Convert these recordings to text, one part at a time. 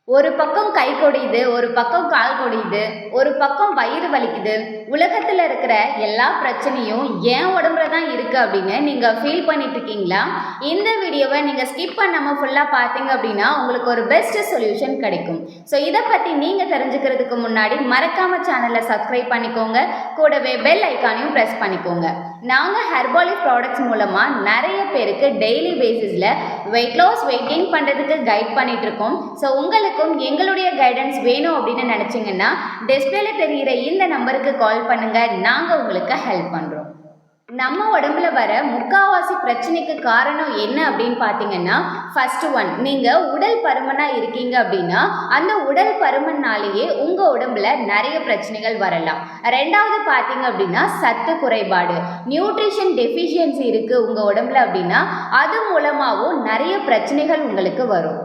ஒரு பக்கம் கை கொடியுது, ஒரு பக்கம் கால் கொடியுது, ஒரு பக்கம் வயிறு வலிக்குது. உலகத்தில் இருக்கிற எல்லா பிரச்சனையும் என் உடம்புல தான் இருக்குது அப்படின்னு நீங்கள் ஃபீல் பண்ணிட்டு இருக்கீங்களா? இந்த வீடியோவை நீங்கள் ஸ்கிப் பண்ணாமல் ஃபுல்லாக பார்த்தீங்க அப்படின்னா உங்களுக்கு ஒரு பெஸ்ட் சொல்யூஷன் கிடைக்கும். ஸோ இதை பற்றி நீங்கள் தெரிஞ்சுக்கிறதுக்கு முன்னாடி மறக்காமல் சேனலை சப்ஸ்கிரைப் பண்ணிக்கோங்க, கூடவே பெல் ஐக்கானையும் ப்ரெஸ் பண்ணிக்கோங்க. நாங்கள் ஹெர்பாலிஃப் ப்ராடக்ட்ஸ் மூலமாக நிறைய பேருக்கு டெய்லி பேசிஸில் வெயிட் லாஸ் வெயிட் கெயின் பண்ணுறதுக்கு கைட் பண்ணிட்டு இருக்கோம். ஸோ உங்களுக்கும் எங்களுடைய கைடன்ஸ் வேணும் அப்படின்னு நினச்சிங்கன்னா டிஸ்பிளேல தெரிகிற இந்த நம்பருக்கு கால் பண்ணுங்கள், நாங்கள் உங்களுக்கு ஹெல்ப் பண்ணுறோம். நம்ம உடம்புல வர முக்காவாசி பிரச்சனைக்கு காரணம் என்ன அப்படின்னு பார்த்தீங்கன்னா, ஃபர்ஸ்ட் ஒன், நீங்கள் உடல் பருமனாக இருக்கீங்க அப்படின்னா அந்த உடல் பருமனாலேயே உங்கள் உடம்புல நிறைய பிரச்சனைகள் வரலாம். ரெண்டாவது பார்த்தீங்க அப்படின்னா சத்து குறைபாடு, நியூட்ரிஷன் டெஃபிஷியன்சி இருக்குது உங்கள் உடம்புல அப்படின்னா அது மூலமாகவும் நிறைய பிரச்சனைகள் உங்களுக்கு வரும்.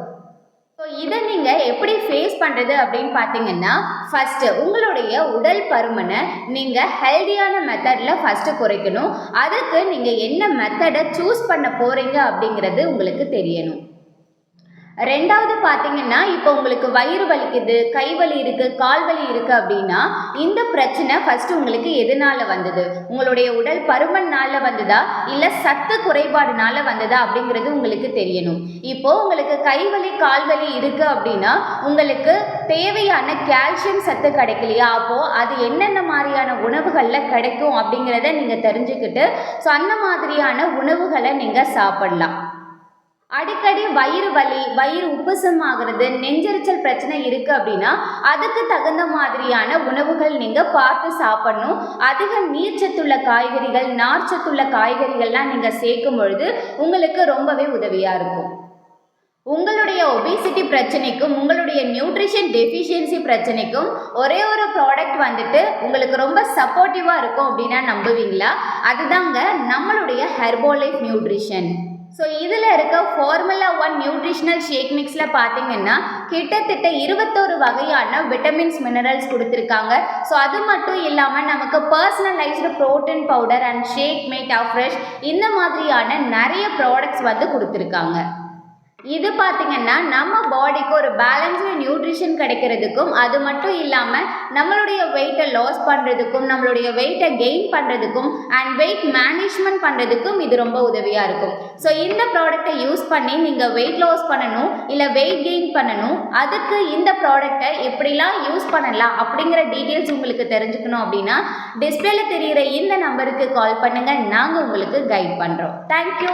ஸோ இதை நீங்கள் எப்படி ஃபேஸ் பண்ணுறது அப்படின்னு பார்த்தீங்கன்னா, ஃபஸ்ட்டு உங்களுடைய உடல் பருமனை நீங்கள் ஹெல்தியான மெத்தடில் ஃபஸ்ட்டு குறைக்கணும். அதுக்கு நீங்கள் என்ன மெத்தடை சூஸ் பண்ண போகிறீங்க அப்படிங்கிறது உங்களுக்கு தெரியணும். ரெண்டாவது பார்த்தீங்கன்னா, இப்போ உங்களுக்கு வயிறு வலிக்குது, கை வலி இருக்குது, கால் வலி இருக்குது அப்படின்னா இந்த பிரச்சனை ஃபஸ்ட்டு உங்களுக்கு எதனால் வந்தது? உங்களுடைய உடல் பருமன்னால வந்ததா இல்லை சத்து குறைபாடுனால வந்ததா அப்படிங்கிறது உங்களுக்கு தெரியணும். இப்போது உங்களுக்கு கை வலி கால் வலி இருக்குது அப்படின்னா உங்களுக்கு தேவையான கால்சியம் சத்து கிடைக்கலையா? அப்போது அது என்னென்ன மாதிரியான உணவுகளில் கிடைக்கும் அப்படிங்கிறத நீங்கள் தெரிஞ்சுக்கிட்டு ஸோ அந்த மாதிரியான உணவுகளை நீங்கள் சாப்பிடலாம். அடிக்கடி வயிறு வலி, வயிறு உப்புசம் ஆகிறது, நெஞ்செரிச்சல் பிரச்சனை இருக்குது அப்படின்னா அதுக்கு தகுந்த மாதிரியான உணவுகள் நீங்கள் பார்த்து சாப்பிடணும். அதிக நீர்ச்சத்துள்ள காய்கறிகள், நார்ச்சத்துள்ள காய்கறிகள்லாம் நீங்கள் சேர்க்கும் பொழுது உங்களுக்கு ரொம்பவே உதவியாக இருக்கும். உங்களுடைய ஒபிசிட்டி பிரச்சனைக்கும் உங்களுடைய நியூட்ரிஷன் டெஃபிஷியன்சி பிரச்சனைக்கும் ஒரே ஒரு ப்ராடக்ட் வந்துட்டு உங்களுக்கு ரொம்ப சப்போர்ட்டிவாக இருக்கும் அப்படின்னா நம்புவீங்களா? அதுதாங்க நம்மளுடைய ஹெர்பாலைஃப் நியூட்ரிஷன். ஸோ இதில் இருக்க ஃபார்முலா 1 நியூட்ரிஷனல் ஷேக் மிக்ஸில் பார்த்தீங்கன்னா கிட்டத்தட்ட 21 வகையான விட்டமின்ஸ் மினரல்ஸ் கொடுத்துருக்காங்க. ஸோ அது மட்டும் இல்லாமல் நமக்கு personalised protein powder and shake made fresh இந்த மாதிரியான நிறைய ப்ராடக்ட்ஸ் வந்து கொடுத்துருக்காங்க. இது பார்த்திங்கன்னா நம்ம பாடிக்கு ஒரு பேலன்ஸ்டு நியூட்ரிஷன் கிடைக்கிறதுக்கும் அது மட்டும் இல்லாமல் நம்மளுடைய வெயிட்டை லாஸ் பண்ணுறதுக்கும் நம்மளுடைய வெயிட்டை கெயின் பண்ணுறதுக்கும் அண்ட் வெயிட் மேனேஜ்மெண்ட் பண்ணுறதுக்கும் இது ரொம்ப உதவியாக இருக்கும். ஸோ இந்த ப்ராடக்டை யூஸ் பண்ணி நீங்கள் வெயிட் லாஸ் பண்ணணும் இல்லை வெயிட் கெயின் பண்ணணும், அதுக்கு இந்த ப்ராடக்டை எப்படிலாம் யூஸ் பண்ணலாம் அப்படிங்கிற டீட்டெயில்ஸ் உங்களுக்கு தெரிஞ்சுக்கணும் அப்படின்னா டிஸ்பிளேல தெரிகிற இந்த நம்பருக்கு கால் பண்ணுங்கள், நாங்கள் உங்களுக்கு கைட் பண்ணுறோம். தேங்க்யூ.